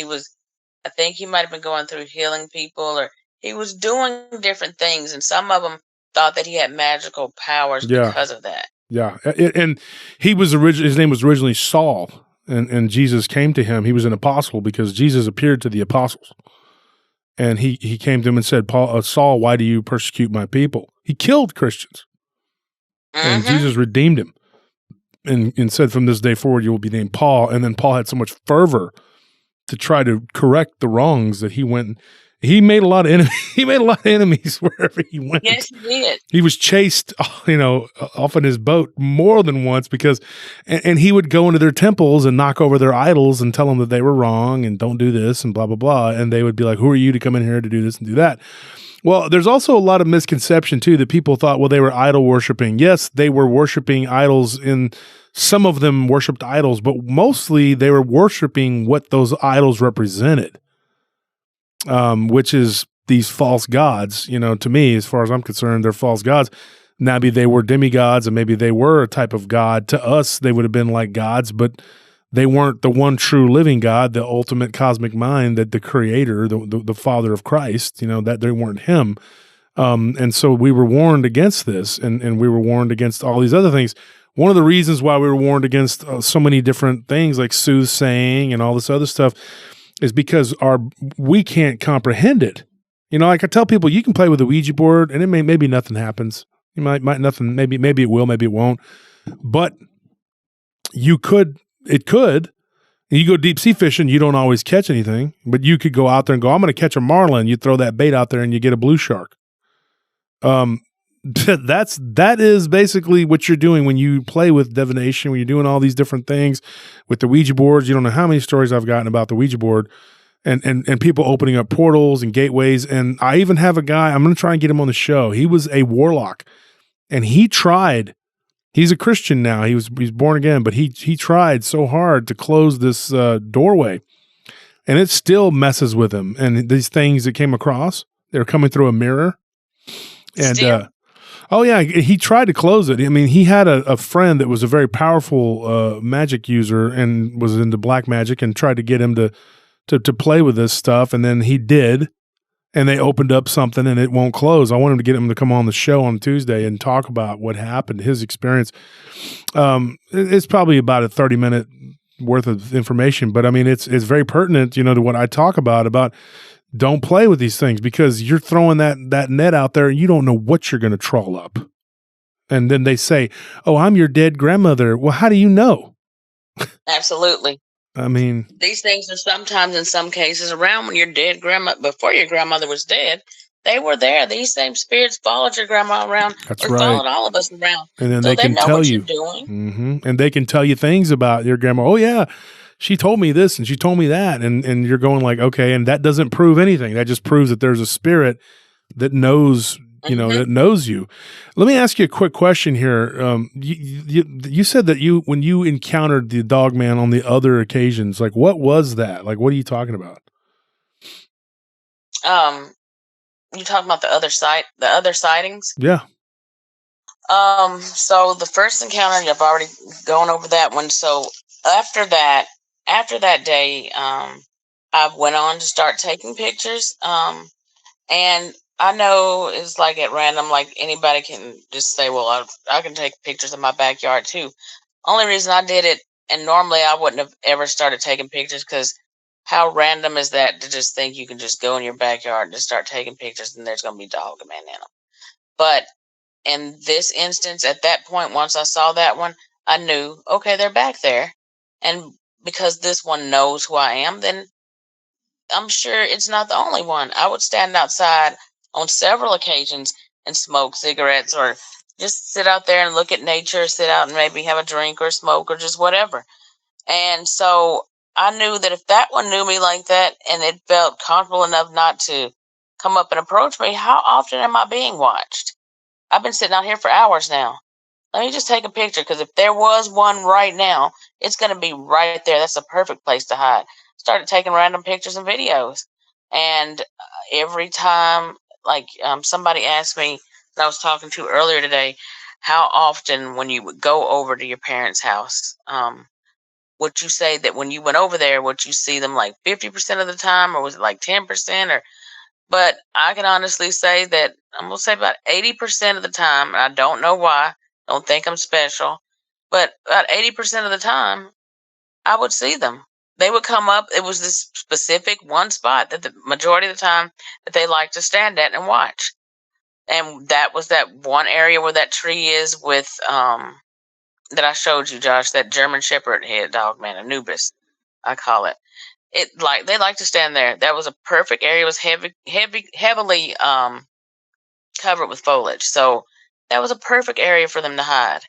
I think he might have been going through healing people, or he was doing different things, and some of them thought that he had magical powers because of that. Yeah, and he was his name was originally Saul, and Jesus came to him. He was an apostle because Jesus appeared to the apostles, and he came to him and said, Saul, why do you persecute my people? He killed Christians, and Jesus redeemed him, and said, from this day forward you will be named Paul. And then Paul had so much fervor to try to correct the wrongs that he went. He made a lot of enemies. He made a lot of enemies wherever he went. Yes, he did. He was chased, off in his boat more than once and he would go into their temples and knock over their idols and tell them that they were wrong and don't do this and blah, blah, blah. And they would be like, who are you to come in here to do this and do that? Well, there's also a lot of misconception too, that people thought, well, they were idol worshiping. Yes, they were worshiping idols, some of them worshiped idols, but mostly they were worshiping what those idols represented. Which is these false gods, to me, as far as I'm concerned, they're false gods. Maybe they were demigods and maybe they were a type of god. To us, they would have been like gods, but they weren't the one true living God, the ultimate cosmic mind, that the creator, the father of Christ, that they weren't him. And so we were warned against this, and we were warned against all these other things. One of the reasons why we were warned against so many different things like soothsaying and all this other stuff is because we can't comprehend it. Like I tell people, you can play with a Ouija board and maybe nothing happens. You might nothing, maybe it will, maybe it won't. But it could. You go deep sea fishing, you don't always catch anything, but you could go out there and go, I'm going to catch a marlin. You throw that bait out there and you get a blue shark. That is basically what you're doing when you play with divination, when you're doing all these different things with the Ouija boards. You don't know how many stories I've gotten about the Ouija board and people opening up portals and gateways. And I even have a guy, I'm going to try and get him on the show. He was a warlock, and he's a Christian now. He's born again, but he tried so hard to close this doorway, and it still messes with him. And these things that came across, they're coming through a mirror. And oh yeah, he tried to close it. I mean, he had a friend that was a very powerful magic user and was into black magic, and tried to get him to play with this stuff. And then he did, and they opened up something and it won't close. I want him to get him to come on the show on Tuesday and talk about what happened, his experience. It's probably about a 30-minute worth of information, but I mean, it's very pertinent, to what I talk about don't play with these things, because you're throwing that net out there and you don't know what you're going to trawl up. And then they say, oh, I'm your dead grandmother. Well, how do you know? Absolutely. I mean, these things are sometimes, in some cases, around when your dead before your grandmother was dead, they were there. These same spirits followed your grandma around. That's or right. Followed all of us around. And then they can know tell what you. You're doing. Mm-hmm. And they can tell you things about your grandma. Oh yeah, she told me this and she told me that. And you're going like, okay, and that doesn't prove anything. That just proves that there's a spirit that knows that knows you. Let me ask you a quick question here. You said that when you encountered the Dogman on the other occasions, like what was that? Like, what are you talking about? You talking about the other sightings? Yeah. So the first encounter, I've already gone over that one. So after that day, I went on to start taking pictures. And I know it's like at random, like anybody can just say, well, I can take pictures of my backyard too. Only reason I did it, and normally I wouldn't have ever started taking pictures, because how random is that to just think you can just go in your backyard and just start taking pictures and there's going to be Dogman in them. But in this instance, at that point, once I saw that one, I knew, okay, they're back there. And because this one knows who I am, then I'm sure it's not the only one. I would stand outside on several occasions and smoke cigarettes, or just sit out there and look at nature, sit out and maybe have a drink or smoke or just whatever. And so I knew that if that one knew me like that and it felt comfortable enough not to come up and approach me, how often am I being watched? I've been sitting out here for hours now. Let me just take a picture, because if there was one right now, it's going to be right there. That's a perfect place to hide. Started taking random pictures and videos. And every time, like somebody asked me that I was talking to earlier today, how often when you would go over to your parents' house, would you say that when you went over there, would you see them like 50% of the time, or was it like 10%? But I can honestly say that I'm going to say about 80% of the time, and I don't know why, don't think I'm special, but about 80% of the time, I would see them. They would come up. It was this specific one spot that the majority of the time that they like to stand at and watch. And that was that one area where that tree is with, that I showed you, Josh, that German Shepherd head dog, man, Anubis, I call it. They like to stand there. That was a perfect area. It was heavily covered with foliage, so that was a perfect area for them to hide.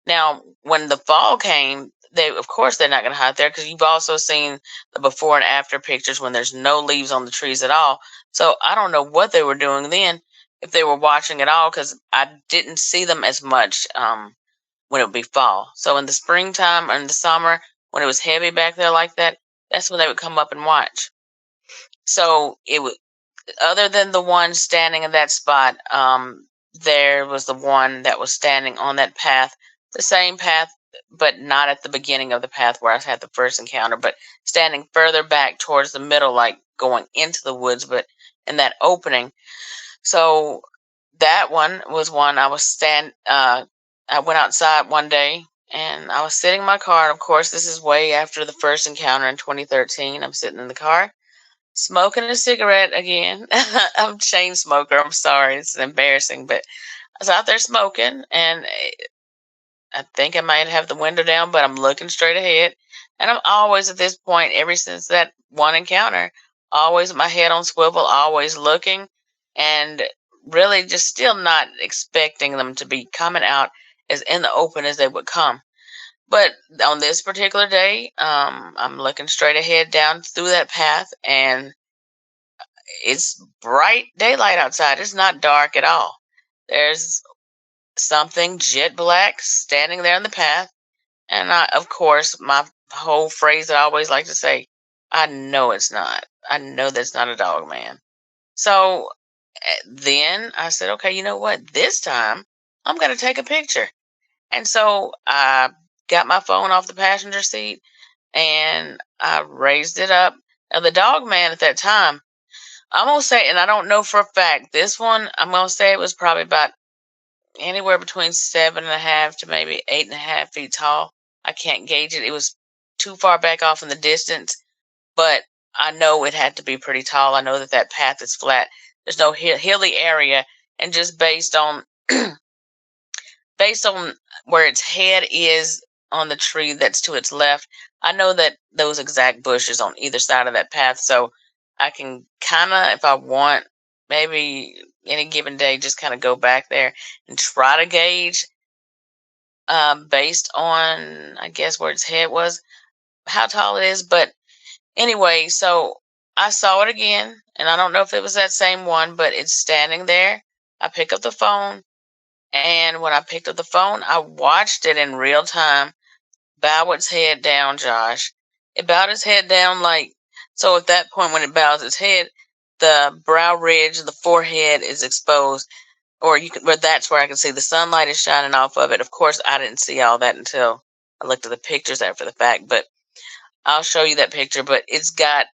Now, when the fall came, of course they're not going to hide there, because you've also seen the before and after pictures when there's no leaves on the trees at all. So I don't know what they were doing then, if they were watching at all, because I didn't see them as much when it would be fall. So in the springtime or in the summer, when it was heavy back there like that, that's when they would come up and watch. So it would, other than the one standing in that spot, there was the one that was standing on that path, the same path, but not at the beginning of the path where I had the first encounter, but standing further back towards the middle, like going into the woods, but in that opening. So that one was one I went outside one day and I was sitting in my car. And of course, this is way after the first encounter in 2013. I'm sitting in the car, smoking a cigarette again. I'm a chain smoker. I'm sorry. It's embarrassing, but I was out there smoking, and I think I might have the window down, but I'm looking straight ahead. And I'm always at this point, ever since that one encounter, always with my head on swivel, always looking, and really just still not expecting them to be coming out as in the open as they would come. But on this particular day, I'm looking straight ahead down through that path, and it's bright daylight outside. It's not dark at all. There's something jet black standing there in the path. And of course, my whole phrase that I always like to say, I know it's not. I know that's not a dog, man. So then I said, okay, you know what? This time I'm going to take a picture. And so I got my phone off the passenger seat and I raised it up. Now, the dog man at that time, I'm going to say, and I don't know for a fact, this one, I'm going to say it was probably about anywhere between 7.5 to maybe 8.5 feet tall. I can't gauge it. It was too far back off in the distance, but I know it had to be pretty tall. I know that that path is flat. There's no hilly area, and just based on based on where its head is on the tree that's to its left, I know that those exact bushes on either side of that path. So I can kind of, if I want, maybe any given day, just kind of go back there and try to gauge, based on, I guess, where its head was, how tall it is. But anyway, so I saw it again, and I don't know if it was that same one, but it's standing there. I pick up the phone, and when I picked up the phone, I watched it in real time bow its head down, Josh. It bowed its head down so at that point when it bows its head, the brow ridge, the forehead is exposed, where that's where I can see the sunlight is shining off of it. Of course, I didn't see all that until I looked at the pictures after the fact, but I'll show you that picture. But it's got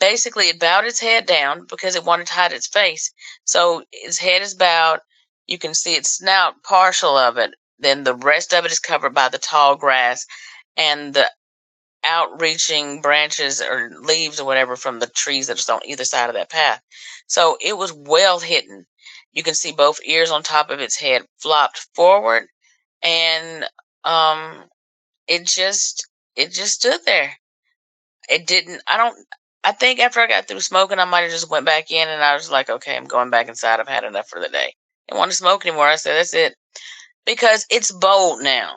basically it bowed its head down because it wanted to hide its face. So its head is bowed. You can see its snout, partial of it. Then the rest of it is covered by the tall grass and the outreaching branches or leaves or whatever from the trees that are on either side of that path. So it was well hidden. You can see both ears on top of its head flopped forward, and um, it just stood there. It didn't. I don't. I think after I got through smoking, I might have just went back in, and I was like, okay, I'm going back inside. I've had enough for the day. I didn't want to smoke anymore. I said, that's it, because it's bold now.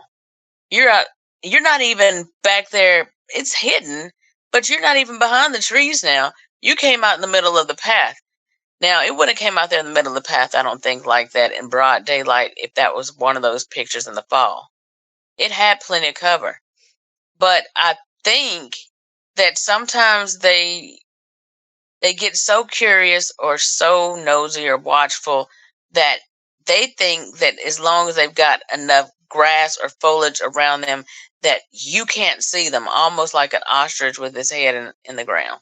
You're out. You're not even back there. It's hidden, but you're not even behind the trees now. You came out in the middle of the path. Now, it wouldn't have came out there in the middle of the path, I don't think, like that in broad daylight if that was one of those pictures in the fall. It had plenty of cover. But I think that sometimes they get so curious or so nosy or watchful that they think that as long as they've got enough grass or foliage around them that you can't see them, almost like an ostrich with his head in the ground.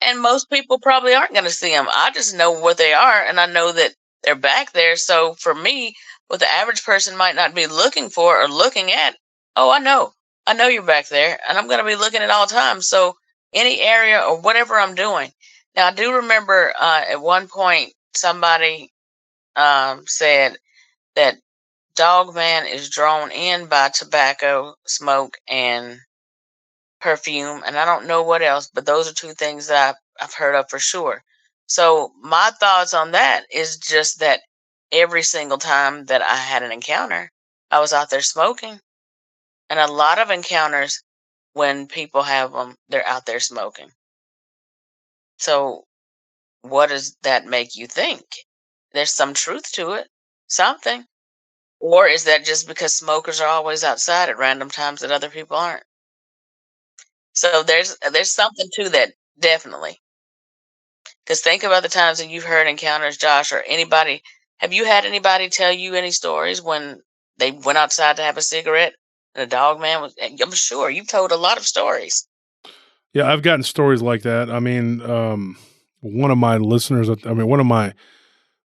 And most people probably aren't going to see them. I just know what they are, and I know that they're back there. So for me, what the average person might not be looking for or looking at, oh, I know you're back there, and I'm going to be looking at all times. So any area or whatever I'm doing. Now, I do remember at one point somebody said that Dogman is drawn in by tobacco, smoke, and perfume, and I don't know what else, but those are two things that I've heard of for sure. So my thoughts on that is just that every single time that I had an encounter, I was out there smoking, and a lot of encounters when people have them, they're out there smoking. So what does that make you think? There's some truth to it, something. Or is that just because smokers are always outside at random times that other people aren't? So there's something to that, definitely. Because think about the times that you've heard encounters, Josh, or anybody. Have you had anybody tell you any stories when they went outside to have a cigarette and a dog man was? I'm sure you've told a lot of stories. Yeah, I've gotten stories like that. I mean, one of my listeners, one of my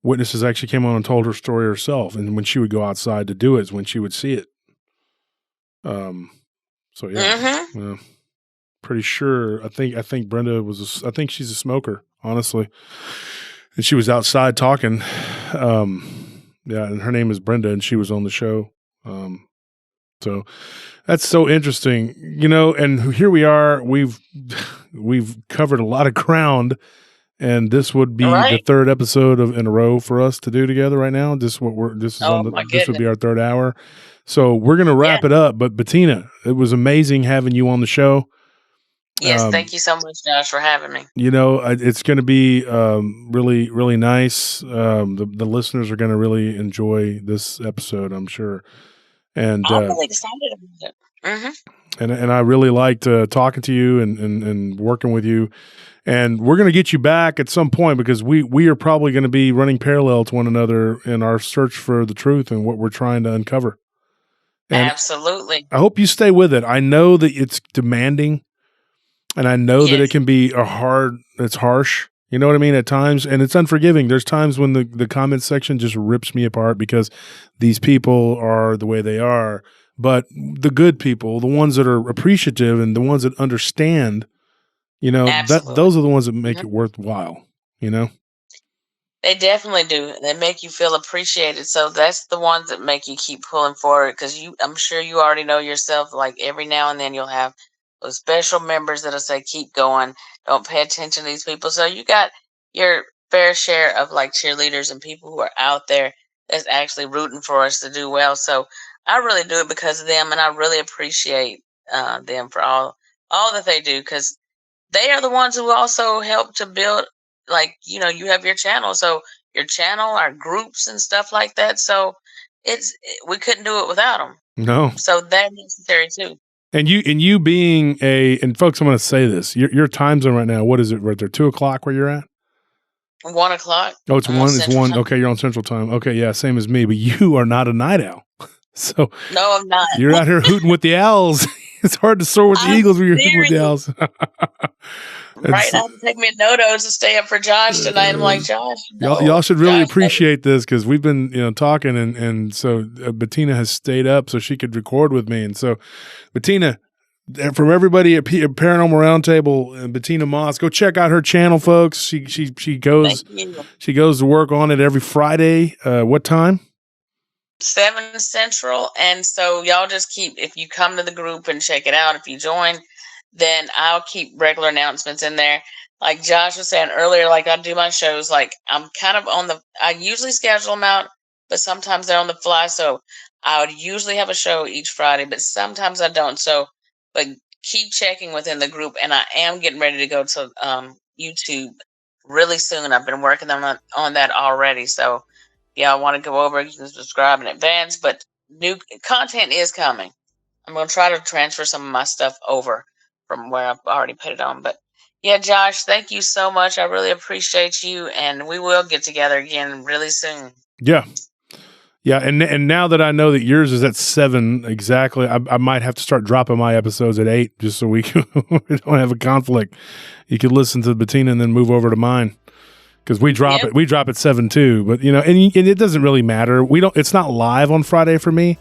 witnesses actually came on and told her story herself. And when she would go outside to do it is when she would see it. So yeah, Mm-hmm. pretty sure. I think Brenda I think she's a smoker, honestly. And she was outside talking. Yeah, and her name is Brenda, and she was on the show. So that's so interesting, and here we are. We've covered a lot of ground, and this would be the Right. third episode in a row for us to do together right now. This Oh my this would goodness. be our third hour. So we're gonna Yeah. wrap it up. But Bettina, it was amazing having you on the show. Yes. Thank you so much, Josh, for having me. It's going to be really, really nice. The listeners are going to really enjoy this episode, I'm sure. And I'm really excited about it. Mm-hmm. and I really liked talking to you and working with you. And we're going to get you back at some point because we are probably going to be running parallel to one another in our search for the truth and what we're trying to uncover. And Absolutely. I hope you stay with it. I know that it's demanding. And I know that it can be it's harsh, you know what I mean, at times, and it's unforgiving. There's times when the comment section just rips me apart because these people are the way they are. But the good people, the ones that are appreciative and the ones that understand, those are the ones that make it worthwhile, They definitely do. They make you feel appreciated. So that's the ones that make you keep pulling forward because I'm sure you already know yourself, like every now and then you'll have those special members that'll say, keep going. Don't pay attention to these people. So you got your fair share of like cheerleaders and people who are out there that's actually rooting for us to do well. So I really do it because of them. And I really appreciate them for all that they do because they are the ones who also help to build, like, you have your channel. So your channel, our groups and stuff like that. So we couldn't do it without them. No. So they're necessary too. And you being and folks, I'm going to say this, your time zone right now, what is it right there? 2:00 where you're at? 1:00. Oh, it's 1. It's 1. Okay. You're on Central Time. Okay. Yeah. Same as me, but you are not a night owl. So no, I'm not. You're out here hooting with the owls. It's hard to soar with the eagles when you're hooting with the owls. Right, I have to take me a no-no to stay up for Josh tonight. I'm like, Josh, no. Y'all should really appreciate this because we've been, talking, and so Bettina has stayed up so she could record with me, and so Bettina, from everybody at Paranormal Round Table, Bettina Moss, go check out her channel, folks. She goes to work on it every Friday. What time? 7 Central, and so y'all just if you come to the group and check it out, if you join, then I'll keep regular announcements in there. Like Josh was saying earlier, like I do my shows, like I'm kind of I usually schedule them out, but sometimes they're on the fly. So I would usually have a show each Friday, but sometimes I don't. So, but keep checking within the group. And I am getting ready to go to YouTube really soon. I've been working on that already. So yeah, I want to go over. You can subscribe in advance, but new content is coming. I'm going to try to transfer some of my stuff over from where I've already put it on. But yeah, Josh, thank you so much. I really appreciate you, and we will get together again really soon. Yeah. Yeah, and now that I know that yours is at 7 exactly, I might have to start dropping my episodes at 8 just so we don't have a conflict. You could listen to Bettina and then move over to mine. Because we drop it, we drop at 7 too, but and it doesn't really matter. It's not live on Friday for me.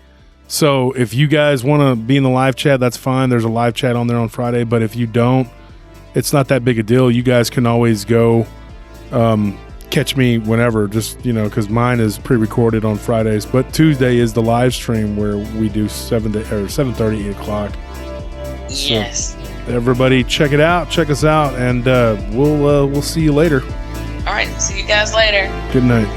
So if you guys want to be in the live chat, that's fine. There's a live chat on there on Friday, but if you don't, it's not that big a deal. You guys can always go catch me whenever, just because mine is pre-recorded on Fridays. But Tuesday is the live stream where we do 7:30, 8 o'clock. Yes. So everybody, check it out. Check us out, and we'll see you later. All right. See you guys later. Good night.